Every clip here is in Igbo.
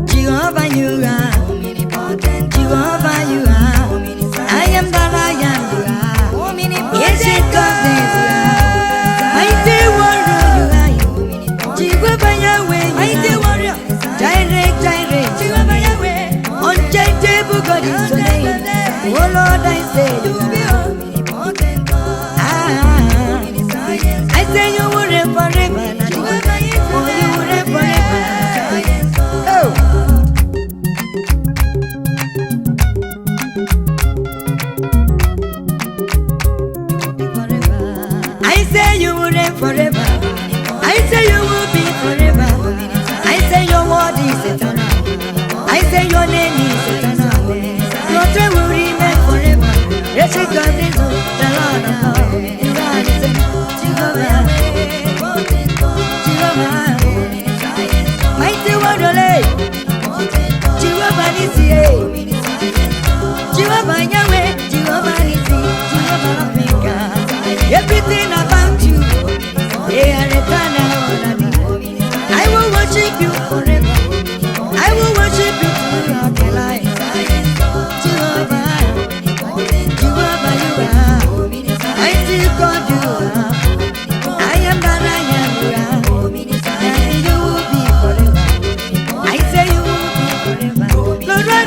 Jehovah, you are omnipotent. Jehovah, you are. I am that I am. You are omnipotent. Yes, it comes. Mighty warrior, you are. Jehovah, Yahweh, mighty warrior. Direct. Jehovah, Yahweh. Unchangeable God is your name. Oh Lord, I say you are omnipotent God. I say you will reign forever. Oh, you will reign forever. Oh. I say you will reign forever. I say you will be forever. I say your word is eternal. I say your name is eternal. Your train will remain forever. Yes, it God is the Lord of Lords. Jehovah, mighty warrior, Jehovah Nissi, Jehovah Yahweh, Jehovah Nissi, Jehovah Africa. Everything about you, they are eternal. I will worship you forever. I will worship you throughout my life. Jehovah, Jehovah, you are. I still God, you are. I am that I am, you are. And you will be forever. I say you will be forever. Lora,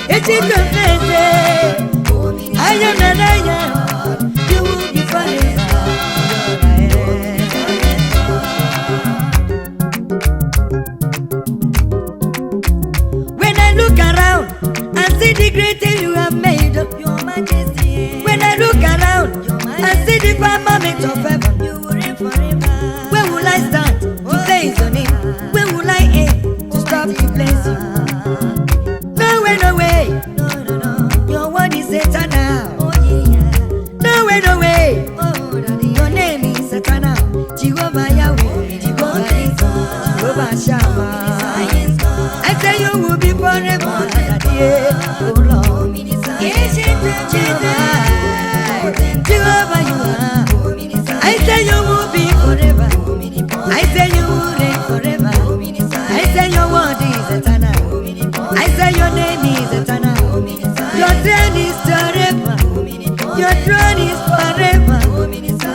it's in the place. I am that I am. You will be forever. When I look around and see the great thing you have made, your majesty. When I look around and see the firmament of heaven, you will reign forever. Where will I stand to praise your name? Where will I aim to stop to bless you? No way, no way. Your word is eternal. No way, no way. Your name is eternal. Jehovah Yahweh, Jehovah Shammah. I say you will be forever. Oh Lord, yes, Jehovah, you are. I say you will be forever. I say you will reign forever. I say your word is eternal. I say your name is eternal. Your throne is forever. Your throne is forever.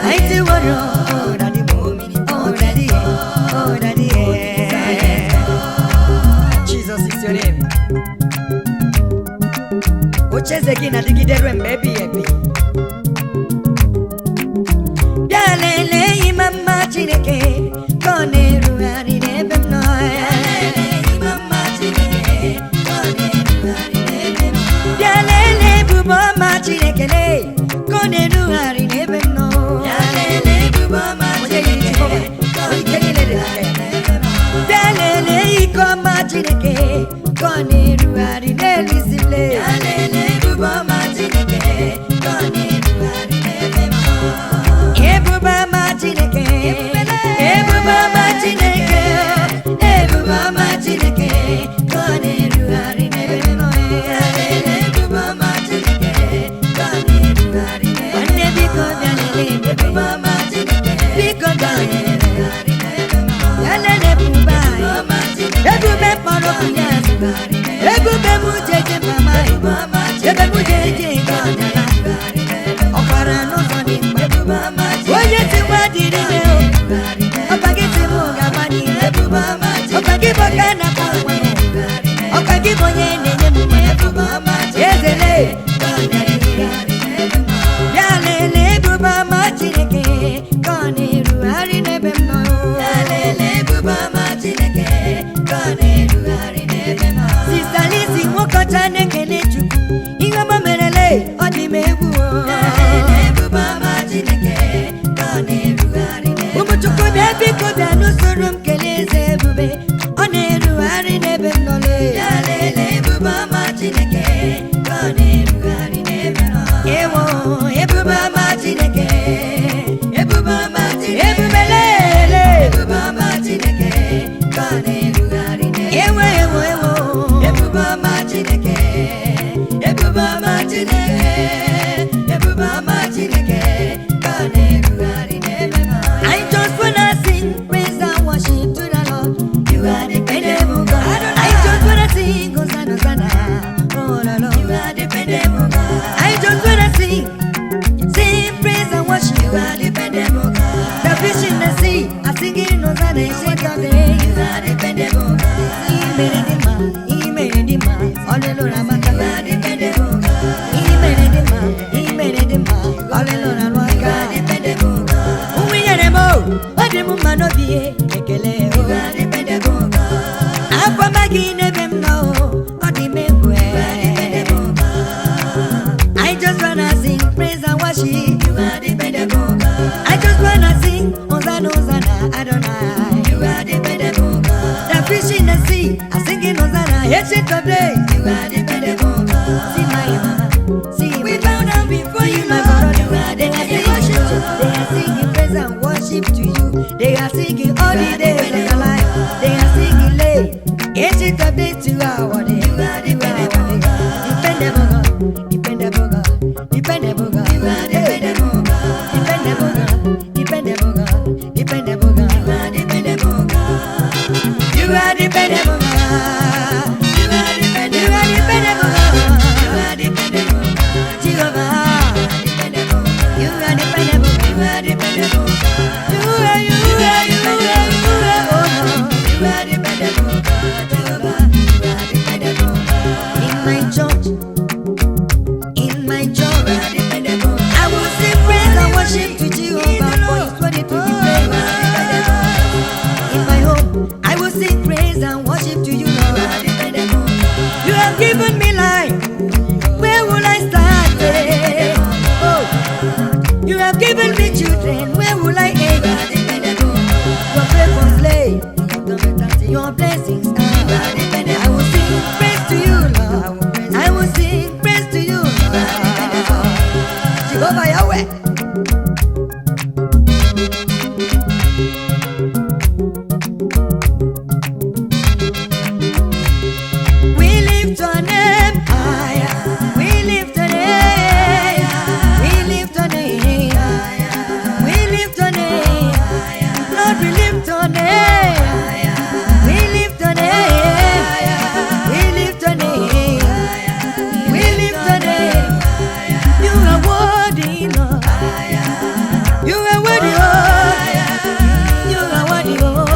I say what oh daddy, oh daddy, oh daddy. Jesus is your name. Ochezeki na digideru mbebi ebi. Dalele imama CHINEKE koneru ari nebem no. Dalele imama CHINEKE koneru ari nebem no. Dalele buboma CHINEKE koneru ari nebem no. Dalele buboma CHINEKE koneru ari nebem no. Dalele ikoma CHINEKE koneru ari nelisile. Dalele buboma CHINEKE koneru ari nebem no. EBUBE CHINEKE, EBUBE CHINEKE, EBUBE CHINEKE, koneru ari nebem no. EBUBE CHINEKE, koneru ari nebem no. One biko dalele EBUBE CHINEKE, biko dalele ari nebem no. Dalele buba, EBUBE parokia, EBUBE mujeje mama, EBUBE mujeje kodala. Okara no soni EBUBE. Oye ti wadiri me o, opagiti mu gabani EBUBE. Opagi bokana pawe, opagi bonye nenye mu EBUBE. Yezele, yalele EBUBE CHINEKE, koneru ari nebem no. Yalele EBUBE CHINEKE, koneru ari nebem no. Sister Lizzy Nwokocha nekele Chukwu, ihe ọma merele ọ dị m egwu o. Yalele EBUBE CHINEKE. Umuchukwu bịa biko bịa n'usoro m kelee eze ebube. Ọ na-erugharị n'ebe m nọ lee. Yalele EBUBE CHINEKE, ọ na-erugharị n'ebe m nọ. Ewo EBUBE CHINEKE, EBUBE CHINEKE, ebube lele. ancient of days. You are dependable God. He made it in man. He made it in man. Hallelujah, man. You are dependable God. He made it in man. He made it in man. Hallelujah, man. You are dependable God. Who we are emo? What the woman of the ekele? You are dependable God. Apa magine bem now. God the me boy. You are dependable God. I just wanna sing praise and worship. You are dependable God. I just wanna sing Hosanna, Hosanna, Adonai. You are dependable God. The fish in the sea are singing Hosanna, ancient of days. You are dependable God. See my mama, see we bow down before you, my God. You are dependable God. They are singing praise and worship to you. They are singing all the days of their life. They are singing late, ancient of days to our day. You are dependable God. Dependable God. Dependable God. Dependable God. You are dependable God. Dependable God. Dependable God. Dependable God. You are dependable God. You are dependable God. You are dependable. You are dependable God. You are dependable God. Jehovah. You are dependable. You are dependable God. You are oh no. You are dependable God. Jehovah. You are dependable God. In my church. In my job, I will sing praise and worship to Jehovah, for He's worthy to be praised. In my home, I will sing praise and worship to you, Lord. You have given me life. Where will I start? Oh, you have given me children. Where will I end? Your favors lay, your blessings are. I will sing praise to you, Lord. I will sing praise to you, Lord. Jehovah Yahweh. We lift your name higher. We lift your name. We lift your name. We lift your name. Lord, we lift your name. We lift your name. We lift your name. We lift your name. You are worthy, Lord. You are worthy, Lord. You are worthy, Lord.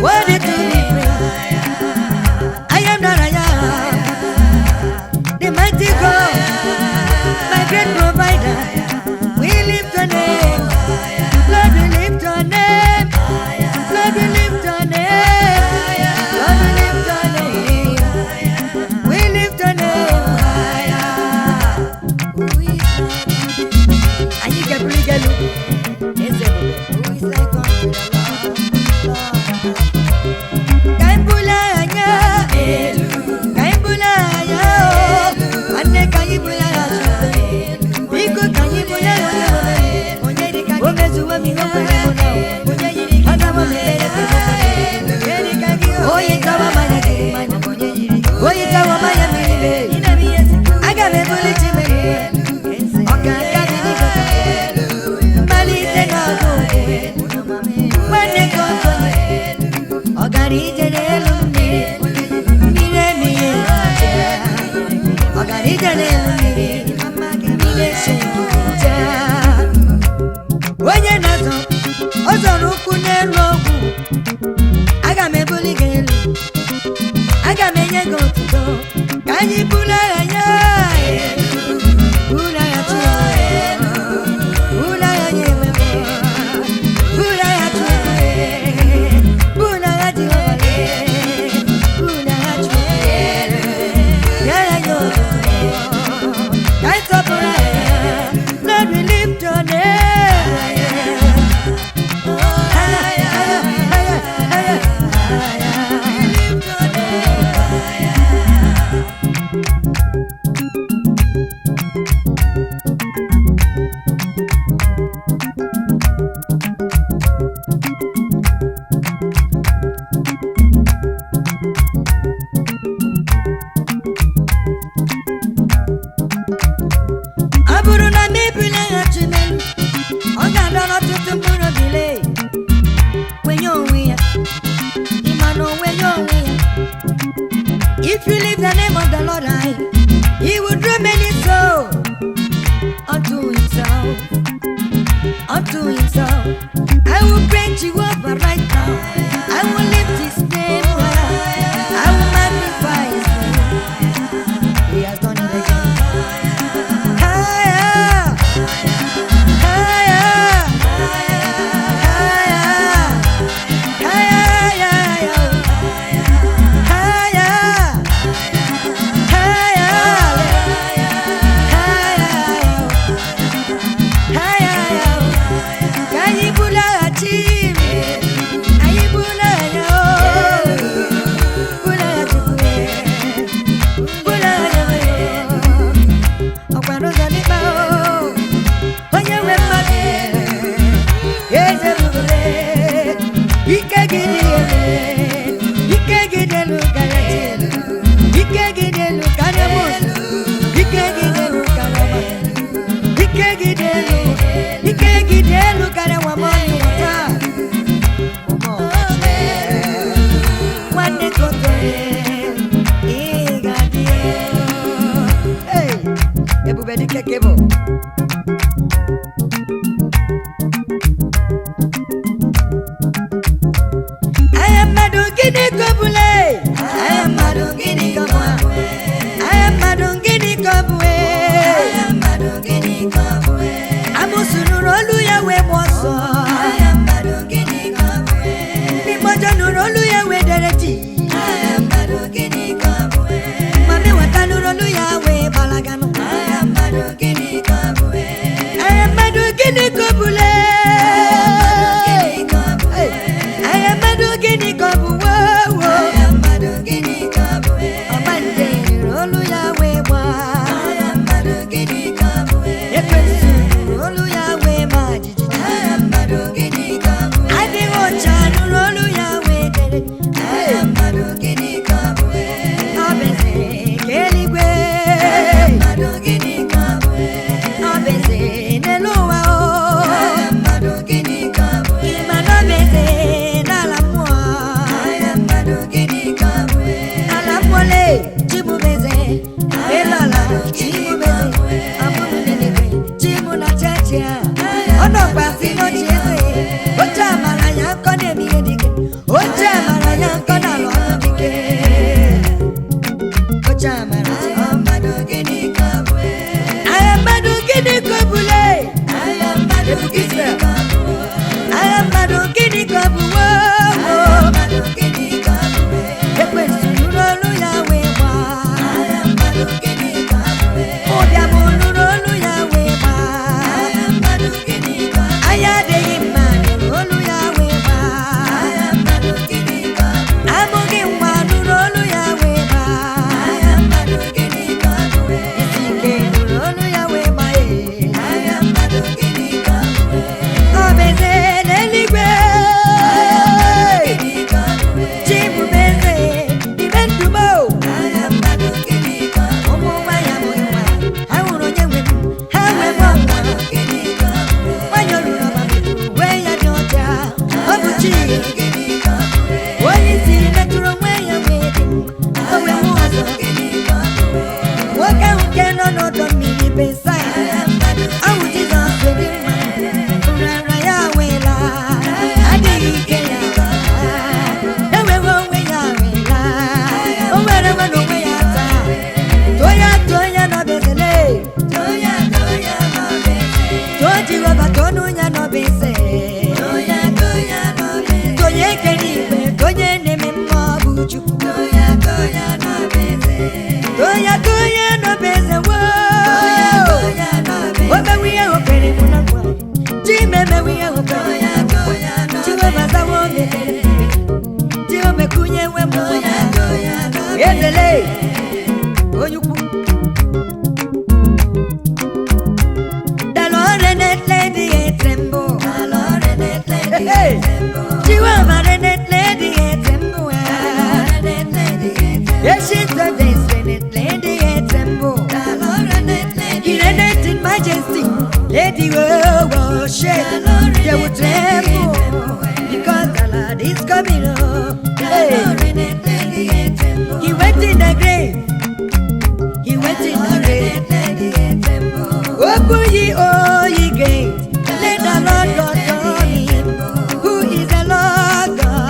Worthy to be praised. I am that I am. The mighty God, my great provider. We lift your name. Lord, we lift your name. Lord, we lift your name. Lord, we lift your name. We lift your name. And you can bring a look. It's EBUBE. Who is like unto the Lord? Kaibulaya, Kaibulaya, Ane Kaibulaya, Biko Kaibulaya, Omezuwa Mihopelemo, Oye Kawamaya, Oye Kawamaya, Agame Bulichime, Okaka. Onye nazo ozoro ukwu n'elu ogwu, aga m ebuli gị elu, aga m enye gị otuto, ka anyị bulu agha nye bulu agha Chioma, bulu agha nye ememe, bulu agha Chioma, bulu agha Jehova, bulu agha Chioma, yara nye otuto, ka anyị tọpụrụ agha. Lord, we lift your name. If you leave the name of the Lord high, He will draw many souls unto Himself. Unto Himself. I will bring you up right I will lift his name high. I will magnify his name. He has done it again. Higher, higher, Lady will shake, they will tremble because the Lord is coming home. Hey. He went in the grave. He went in the grave. Open ye all ye gates. Let the Lord God come in. Who is the Lord God?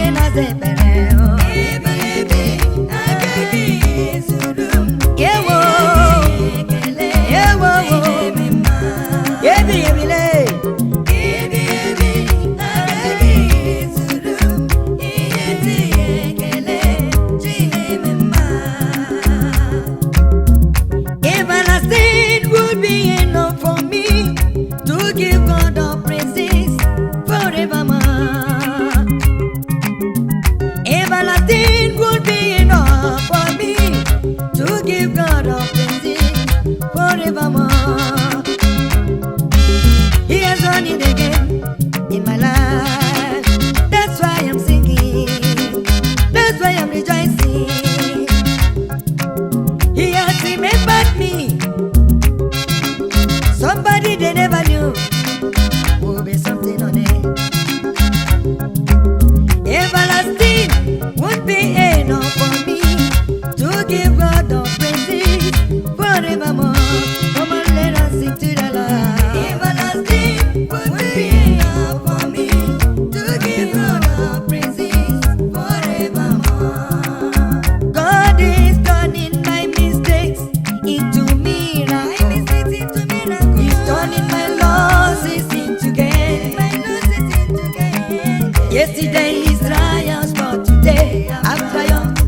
onye na-aza ekpere ewo ewo ebi ebile everlasting would be enough for me to give God all praises forevermore. Everlasting would be enough for me to give God all praises forevermore. He has done it again in my life. That's why I'm singing. That's why I'm rejoicing. He has remembered me. Somebody they never knew will be something on it. Everlasting would be enough for me to give God the praises forevermore. Come on, let us sing to the Lord. Everlasting would be enough for me to give God the praises forevermore. God is turning my mistakes into miracles. He's turning my losses into gain. Yesterday is trials, but today I've triumphed.